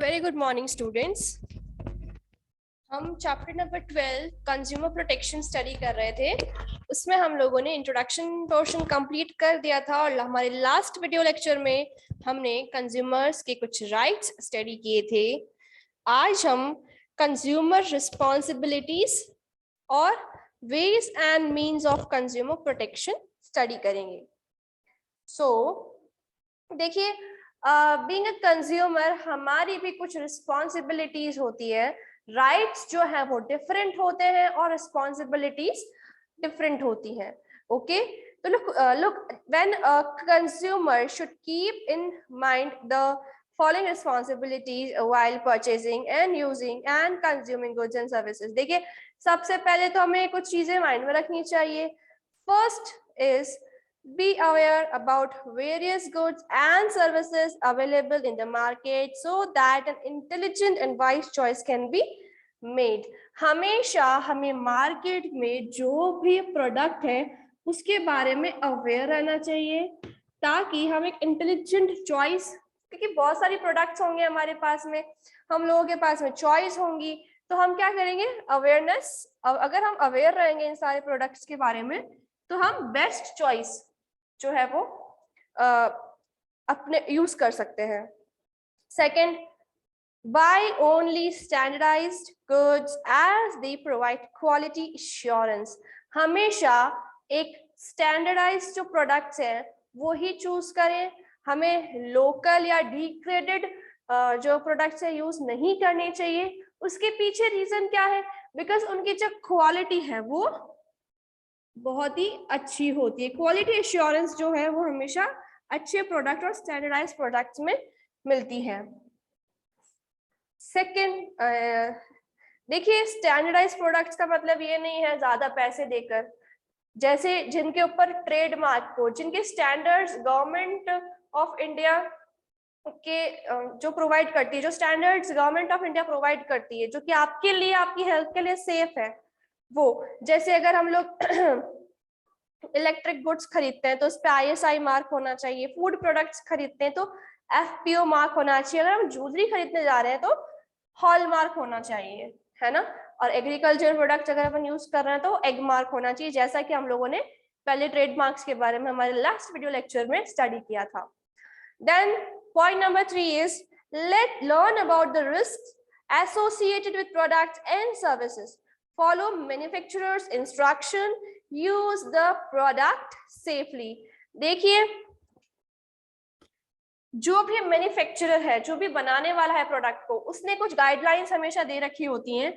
Very good morning students. हम chapter number 12 consumer protection study कर रहे थे। उसमें हम लोगों ने इंट्रोडक्शन पोर्शन कंप्लीट कर दिया था और हमारे लास्ट वीडियो लेक्चर में हमने कंज्यूमर्स के कुछ राइट्स स्टडी किए थे। आज हम कंज्यूमर रिस्पॉन्सिबिलिटीज और ways and means of consumer protection study करेंगे। देखिए, बीइंग अ कंज्यूमर हमारी भी कुछ रिस्पॉन्सिबिलिटीज होती है। राइट्स जो है वो डिफरेंट होते हैं और रिस्पॉन्सिबिलिटीज डिफरेंट होती हैं। ओके, तो look when a consumer should keep in mind the following responsibilities while purchasing and using and consuming goods and services। देखिए, सबसे पहले तो हमें कुछ चीजें माइंड में रखनी चाहिए। First is be aware about various goods and services available in the market so that an intelligent and wise choice can be made। हमेशा हमें मार्केट में जो भी प्रोडक्ट है उसके बारे में अवेयर रहना चाहिए ताकि हम एक इंटेलिजेंट चॉइस, क्योंकि बहुत सारी प्रोडक्ट्स होंगे हमारे पास में, हम लोगों के पास में चॉइस होंगी, तो हम क्या करेंगे, अवेयरनेस, अगर हम अवेयर रहेंगे इन सारे प्रोडक्ट्स के बारे में तो हम बेस्ट चॉइस जो है वो अपने यूज कर सकते हैं। Second, buy only standardized goods as they provide quality assurance। हमेशा एक स्टैंडर्डाइज्ड जो प्रोडक्ट्स हैं वो ही चूज करें। हमें लोकल या डिग्रेडेड जो प्रोडक्ट्स है यूज नहीं करने चाहिए। उसके पीछे रीजन क्या है? बिकॉज उनकी जो क्वालिटी है वो बहुत ही अच्छी होती है। क्वालिटी एश्योरेंस जो है वो हमेशा अच्छे प्रोडक्ट और स्टैंडर्डाइज्ड प्रोडक्ट्स में मिलती है। सेकंड, देखिए, स्टैंडर्डाइज्ड प्रोडक्ट्स का मतलब ये नहीं है ज्यादा पैसे देकर, जैसे जिनके ऊपर ट्रेडमार्क हो, जिनके स्टैंडर्ड्स गवर्नमेंट ऑफ इंडिया के जो प्रोवाइड करती है, जो standards government of India provide करती है, जो कि आपके लिए, आपकी हेल्थ के लिए सेफ है, वो जैसे अगर हम लोग इलेक्ट्रिक गुड्स खरीदते हैं तो उस पर ISI मार्क होना चाहिए। फूड प्रोडक्ट्स खरीदते हैं तो FPO मार्क होना चाहिए। अगर हम ज्वेलरी खरीदने जा रहे हैं तो हॉल मार्क होना चाहिए, है ना। और एग्रीकल्चर प्रोडक्ट्स अगर अपन यूज कर रहे हैं तो एग मार्क होना चाहिए, जैसा कि हम लोगों ने पहले ट्रेडमार्क्स के बारे में हमारे लास्ट वीडियो लेक्चर में स्टडी किया था। Then point number 3 is learn about the risks associated with products and services, follow manufacturer's instruction, use the product safely। देखिए, जो भी मैन्युफैक्चरर है, जो भी बनाने वाला है प्रोडक्ट को, उसने कुछ गाइडलाइंस हमेशा दे रखी होती हैं,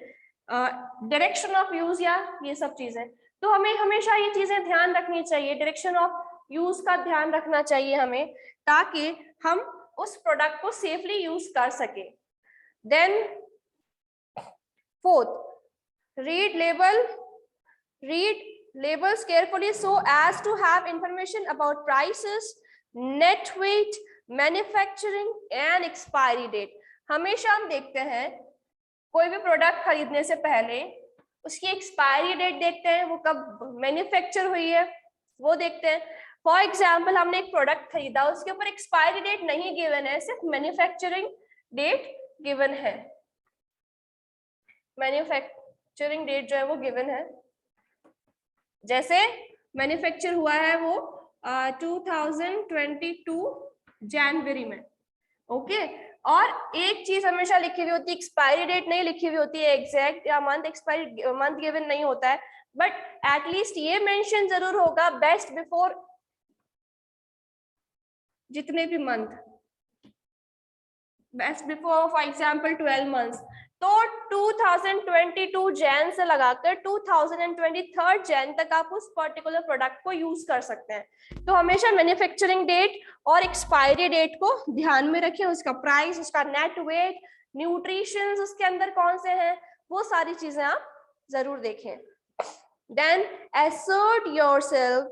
डायरेक्शन ऑफ यूज या ये सब चीजें, तो हमें हमेशा ये चीजें ध्यान रखनी चाहिए। डायरेक्शन ऑफ यूज का ध्यान रखना चाहिए हमें, ताकि हम उस प्रोडक्ट को सेफली यूज कर सके। Then fourth, read labels carefully so as to have information about prices, net weight, manufacturing and expiry date. हमेशा हम देखते हैं कोई भी प्रोडक्ट खरीदने से पहले उसकी एक्सपायरी डेट देखते हैं, वो कब मैन्युफैक्चर हुई है वो देखते हैं। फॉर एग्जाम्पल, हमने एक प्रोडक्ट खरीदा, उसके ऊपर एक्सपायरी डेट नहीं गिवन है, सिर्फ मैन्युफैक्चरिंग डेट गिवन है। मैन्युफैक्चरिंग डेट जो है वो गिवन है, जैसे मैन्युफैक्चर हुआ है वो 2022 जनवरी में। ओके, और एक चीज हमेशा लिखी हुई होती है, एक्सपायरी डेट नहीं लिखी हुई होती है एग्जैक्ट, या मंथ, एक्सपायरी मंथ गिवन नहीं होता है, बट एटलीस्ट ये मेंशन जरूर होगा बेस्ट बिफोर जितने भी month, best before for example 12 months. तो 2022 जैन से लगाकर 2023 जैन तक आप उस पर्टिकुलर प्रोडक्ट को यूज कर सकते हैं। तो हमेशा मैन्युफैक्चरिंग डेट और एक्सपायरी डेट को ध्यान में रखें, उसका प्राइस, उसका नेट वेट, न्यूट्रिशंस उसके अंदर कौन से हैं, वो सारी चीजें आप जरूर देखें। Then assert yourself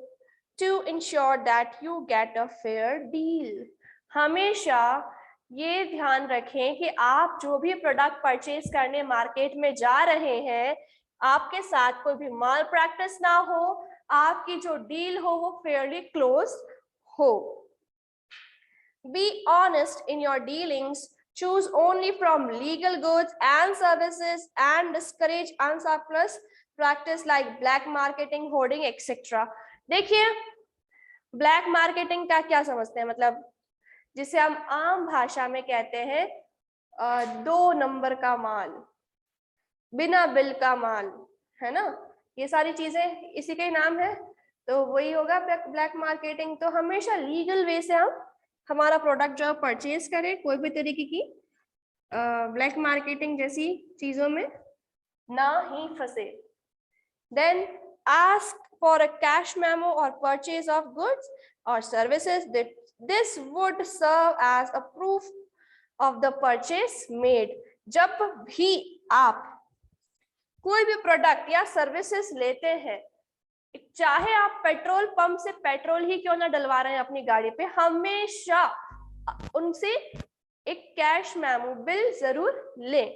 to ensure that you get a fair deal। हमेशा ये ध्यान रखें कि आप जो भी प्रोडक्ट परचेज करने मार्केट में जा रहे हैं, आपके साथ कोई भी माल प्रैक्टिस ना हो, आपकी जो डील हो वो फेयरली क्लोज हो। Be honest in your dealings choose only from legal goods and services and discourage unsurplus practice like black marketing, hoarding, etc. देखिए ब्लैक मार्केटिंग का क्या समझते हैं, मतलब जिसे हम आम भाषा में कहते हैं 2 नंबर का माल, बिना बिल का माल, है ना, ये सारी चीजें इसी का ही नाम है, तो वही होगा ब्लैक मार्केटिंग। तो हमेशा लीगल वे से हम हमारा प्रोडक्ट जो परचेज करें, कोई भी तरीके की ब्लैक मार्केटिंग जैसी चीजों में ना ही फंसे। Then ask for a cash memo और परचेज ऑफ गुड्स और services, this would serve as a proof of the purchase made. जब भी आप कोई भी प्रोडक्ट या सर्विसेज लेते हैं, चाहे आप पेट्रोल पंप से पेट्रोल ही क्यों ना डलवा रहे हैं अपनी गाड़ी पे, हमेशा उनसे एक कैश मेमो बिल जरूर लें।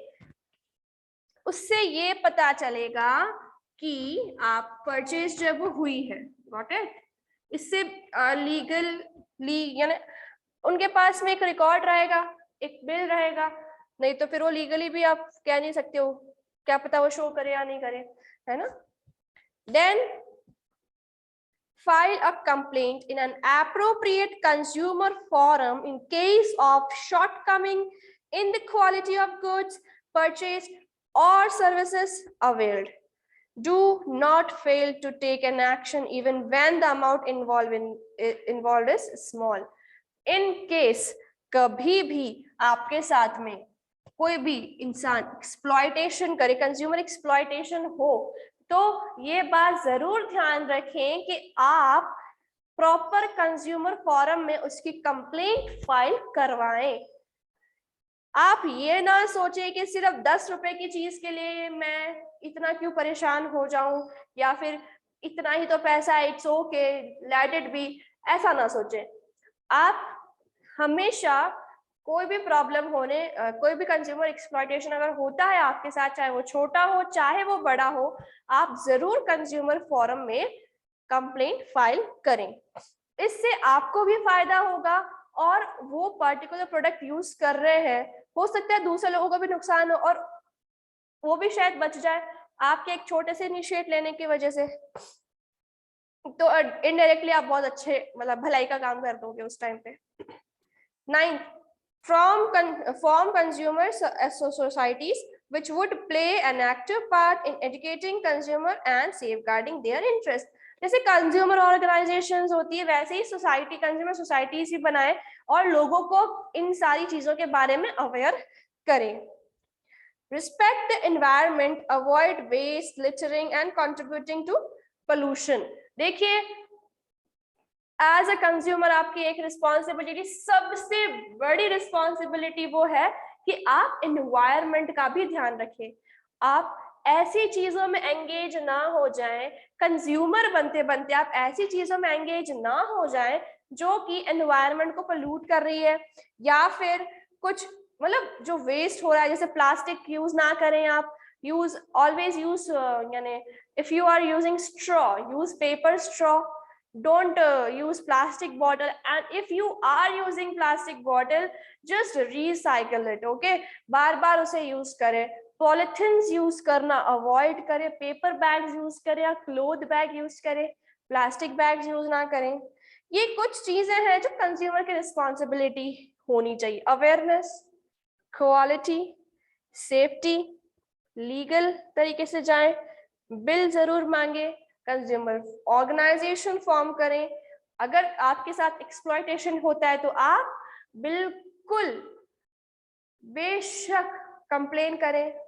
उससे ये पता चलेगा कि आप परचेज जब हुई है, गॉट इट। इससे लीगली यानी उनके पास में एक रिकॉर्ड रहेगा, एक बिल रहेगा, नहीं तो फिर वो लीगली भी आप कह नहीं सकते हो, क्या पता वो शो करे या नहीं करे, है ना। Then file a complaint in an appropriate consumer forum in case of shortcoming in the quality of goods purchased or services availed. Do not fail to take an action even when the amount involved is small. In case कभी भी आपके साथ में कोई भी इंसान exploitation करे, consumer exploitation हो, तो ये बात जरूर ध्यान रखें कि आप प्रॉपर कंज्यूमर फोरम में उसकी कंप्लेंट फाइल करवाएं। आप ये ना सोचें कि सिर्फ 10 रुपए की चीज के लिए मैं इतना क्यों परेशान हो जाऊं, या फिर इतना ही तो पैसा है, it's okay let it be, ऐसा ना सोचें। आप हमेशा कोई भी प्रॉब्लम होने, कोई भी कंज्यूमर एक्सप्लॉयटेशन अगर होता है आपके साथ, चाहे वो छोटा हो चाहे वो बड़ा हो, आप जरूर कंज्यूमर फोरम में कंप्लेंट फाइल करें। इससे आपको भी फायदा होगा और वो पर्टिकुलर प्रोडक्ट यूज कर रहे हैं, हो सकता है दूसरे लोगों को भी नुकसान हो और वो भी शायद बच जाए आपके एक छोटे से इनिशिएट लेने की वजह से। तो इनडायरेक्टली आप बहुत अच्छे मतलब भलाई का काम कर दोगे उस टाइम पे। 9, form consumer societies which would play an active part in educating consumer and safeguarding their interest. जैसे कंज्यूमर ऑर्गेनाइजेशंस होती है, वैसे ही सोसाइटी, कंज्यूमर सोसाइटीज ही बनाए और लोगों को इन सारी चीजों के बारे में अवेयर करें। Respect the environment, avoid waste, littering and contributing to pollution. देखिए एज अ कंज्यूमर आपकी एक रिस्पॉन्सिबिलिटी, सबसे बड़ी रिस्पॉन्सिबिलिटी वो है कि आप एनवायरनमेंट का भी ध्यान रखें। आप ऐसी चीजों में एंगेज ना हो जाएं, कंज्यूमर बनते बनते आप ऐसी चीजों में एंगेज ना हो जाएं जो कि एनवायरनमेंट को पोल्यूट कर रही है, या फिर कुछ मतलब जो वेस्ट हो रहा है, जैसे प्लास्टिक यूज ना करें आप, यूज ऑलवेज यूज यानी if you are using straw, use paper straw, don't use plastic bottle, and if you are using plastic bottle just recycle it, okay, बार बार उसे यूज करें। पॉलिथीन्स यूज करना avoid करें, paper bags use करें या cloth bag use करें, plastic bags use ना करें। ये कुछ चीजें हैं जो कंज्यूमर की रिस्पॉन्सिबिलिटी होनी चाहिए। अवेयरनेस, क्वालिटी, सेफ्टी, लीगल तरीके से जाएं, बिल जरूर मांगे, कंज्यूमर ऑर्गेनाइजेशन फॉर्म करें। अगर आपके साथ एक्सप्लॉयटेशन होता है तो आप बिल्कुल बेशक कंप्लेन करें,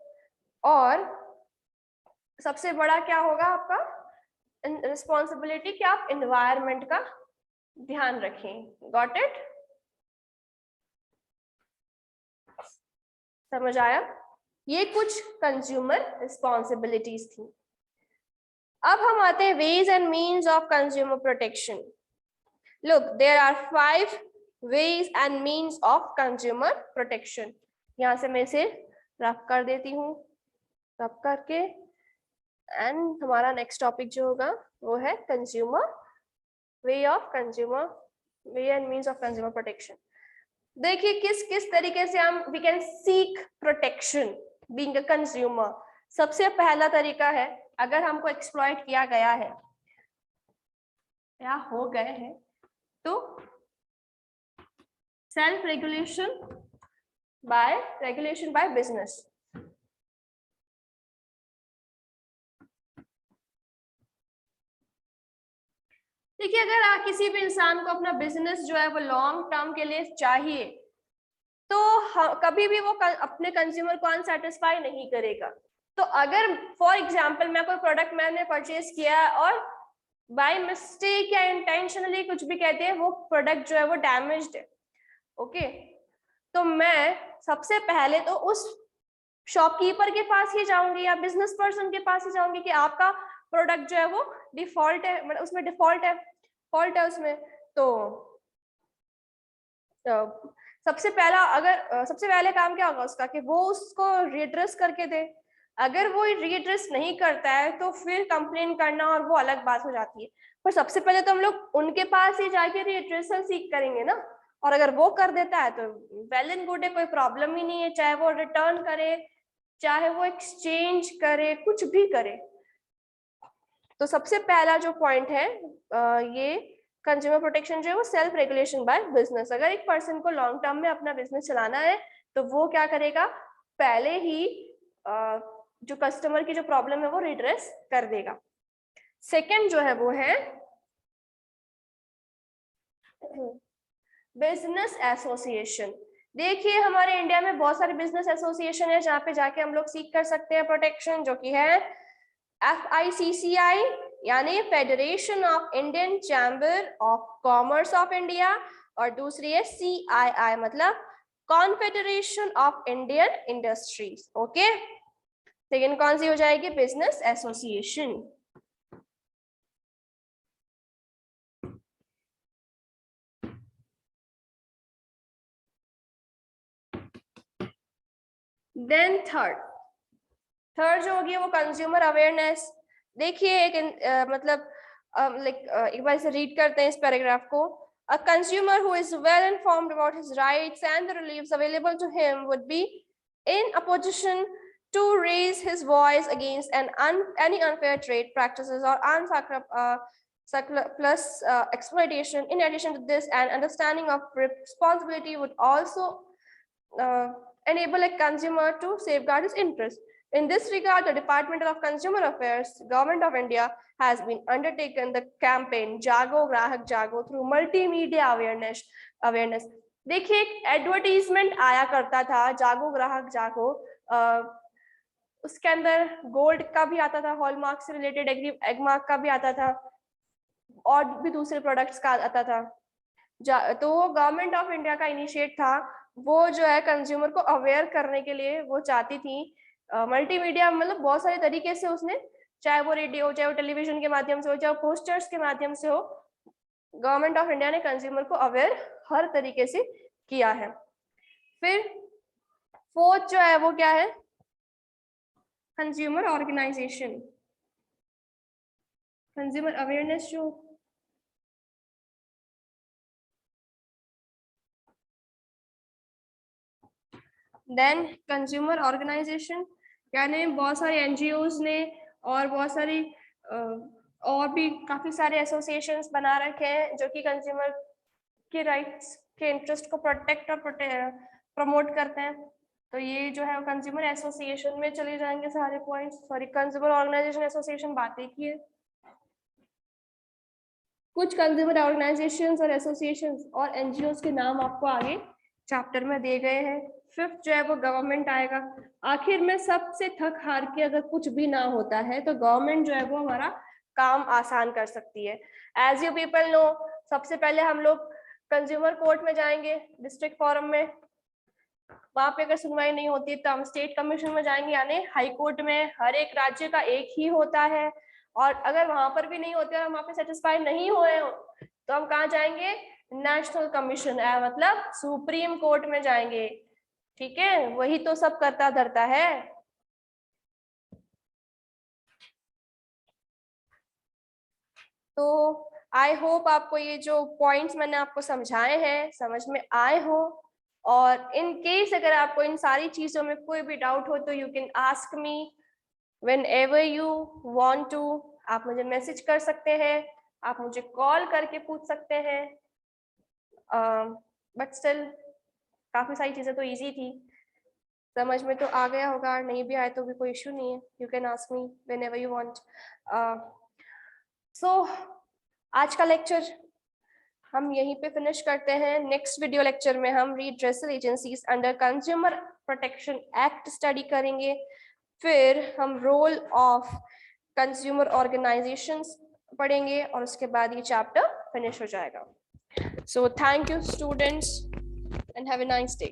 और सबसे बड़ा क्या होगा आपका रिस्पॉन्सिबिलिटी कि आप एनवायरनमेंट का ध्यान रखें। Got it? समझ आया? ये कुछ कंज्यूमर रिस्पॉन्सिबिलिटीज थी। अब हम आते हैं ways and means of consumer protection. Look, there are 5 ways and means of consumer protection. यहां से मैं इसे रफ कर देती हूँ, रफ करके, एंड हमारा नेक्स्ट टॉपिक जो होगा वो है consumer way and means of consumer protection. देखिए किस किस तरीके से हम we can seek protection being a consumer. सबसे पहला तरीका है, अगर हमको एक्सप्लॉइट किया गया है या हो गए हैं तो सेल्फ रेगुलेशन बाय बिजनेस। देखिए अगर किसी भी इंसान को अपना बिजनेस जो है वो लॉन्ग टर्म के लिए चाहिए तो कभी भी वो अपने कंज्यूमर को अनसेटिस्फाई नहीं करेगा। तो अगर फॉर एग्जांपल मैं कोई प्रोडक्ट मैंने परचेज किया और बाय मिस्टेक या इंटेंशनली कुछ भी कहते हैं वो प्रोडक्ट जो है वो डैमेज्ड है, ओके, तो मैं सबसे पहले तो उस शॉपकीपर के पास ही जाऊंगी या बिजनेस पर्सन के पास ही जाऊंगी कि आपका प्रोडक्ट जो है वो डिफॉल्ट है, मतलब उसमें फॉल्ट है उसमें। तो सबसे पहले काम क्या होगा उसका कि वो उसको रिएड्रेस करके दे। अगर वो रिएड्रेस नहीं करता है तो फिर कंप्लेन करना और वो अलग बात हो जाती है। पर सबसे पहले तो हम लोग उनके पास ही जाके रिएड्रेसल सीख करेंगे ना, और अगर वो कर देता है तो वेल एंड गुड है, कोई प्रॉब्लम ही नहीं है, चाहे वो रिटर्न करे चाहे वो एक्सचेंज करे कुछ भी करे। तो सबसे पहला जो पॉइंट है ये कंज्यूमर प्रोटेक्शन जो है वो सेल्फ रेगुलेशन बाय बिजनेस। अगर एक पर्सन को लॉन्ग टर्म में अपना बिजनेस चलाना है तो वो क्या करेगा, पहले ही जो कस्टमर की जो प्रॉब्लम है वो रिड्रेस कर देगा। सेकंड जो है वो है बिजनेस एसोसिएशन। देखिए हमारे इंडिया में बहुत सारे बिजनेस एसोसिएशन है जहाँ पे जाके हम लोग सीख कर सकते हैं प्रोटेक्शन, जो कि है FICCI यानी federation of Indian chamber of commerce of India, और दूसरी है CII मतलब confederation of Indian industries. Okay, second कौन सी हो जाएगी, बिजनेस एसोसिएशन। देन थर्ड जो होगी वो कंज्यूमर अवेयरनेस। देखिए एक मतलब एक बार इसे रीड करते हैं इस पैराग्राफ को। A consumer who is well informed about his rights and the reliefs available to him would be in a position to raise his voice against any unfair trade practices or plus exploitation. In addition to this, an understanding of responsibility would also enable a consumer to safeguard his interests. In this regard, the Department of Consumer Affairs, Government of India, has been undertaken the campaign Jago Grahak Jago through multimedia awareness. देखिए एक advertisement आया करता था जागो ग्राहक जागो, उसके अंदर गोल्ड का भी आता था, हॉलमार्क से रिलेटेड एगमार्क का भी आता था और भी दूसरे प्रोडक्ट्स का आता था। तो वो गवर्नमेंट ऑफ इंडिया का इनिशिएट था, वो जो है कंज्यूमर को अवेयर करने के लिए वो चाहती थी मल्टीमीडिया, मतलब बहुत सारे तरीके से उसने, चाहे वो रेडियो चाहे वो टेलीविजन के माध्यम से हो चाहे पोस्टर्स के माध्यम से हो, गवर्नमेंट ऑफ इंडिया ने कंज्यूमर को अवेयर हर तरीके से किया है। फिर फोर्थ जो है वो क्या है, कंज्यूमर ऑर्गेनाइजेशन, कंज्यूमर अवेयरनेस जो देन कंज्यूमर ऑर्गेनाइजेशन यानी बहुत सारे एनजीओज ने और बहुत सारी और भी काफी सारे एसोसिएशंस बना रखे हैं जो कि कंज्यूमर के राइट्स के इंटरेस्ट को प्रोटेक्ट और प्रमोट करते हैं। तो ये जो है कंज्यूमर एसोसिएशन में चले जाएंगे सारे points. Sorry, consumer organisation association बातें की है। कुछ कंज्यूमर ऑर्गेनाइजेशंस और एसोसिएशंस और एनजीओज के नाम आपको आगे चैप्टर में दिए गए हैं। फिफ्थ जो है वो गवर्नमेंट आएगा। आखिर में सबसे थक हार के अगर कुछ भी ना होता है तो गवर्नमेंट जो है वो हमारा काम आसान कर सकती है। एज यू पीपल नो, सबसे पहले हम लोग कंज्यूमर कोर्ट में जाएंगे, डिस्ट्रिक्ट फोरम में, वहां पे अगर सुनवाई नहीं होती तो हम स्टेट कमीशन में जाएंगे यानी हाई कोर्ट में, हर एक राज्य का एक ही होता है। और अगर वहां पर भी नहीं होते और हम वहां पे सेटिस्फाई नहीं हुए तो हम कहाँ जाएंगे, नेशनल कमीशन मतलब सुप्रीम कोर्ट में जाएंगे। ठीक है, वही तो सब करता धरता है। तो आई होप आपको ये जो पॉइंट्स मैंने आपको समझाए हैं समझ में आए हो। और इन केस अगर आपको इन सारी चीजों में कोई भी डाउट हो तो you can ask me whenever you want to। आप मुझे मैसेज कर सकते हैं, आप मुझे कॉल करके पूछ सकते हैं, बट स्टिल काफी सारी चीजें तो इजी थी, समझ में तो आ गया होगा, नहीं भी आए तो भी कोई इशू नहीं है, you can ask me whenever you want। सो आज का लेक्चर हम यहीं पे फिनिश करते हैं। नेक्स्ट वीडियो लेक्चर में हम redressal agencies under consumer protection act study करेंगे, फिर हम रोल ऑफ कंज्यूमर ऑर्गेनाइजेशंस पढ़ेंगे और उसके बाद ये चैप्टर फिनिश हो जाएगा। So thank you students and have a nice day.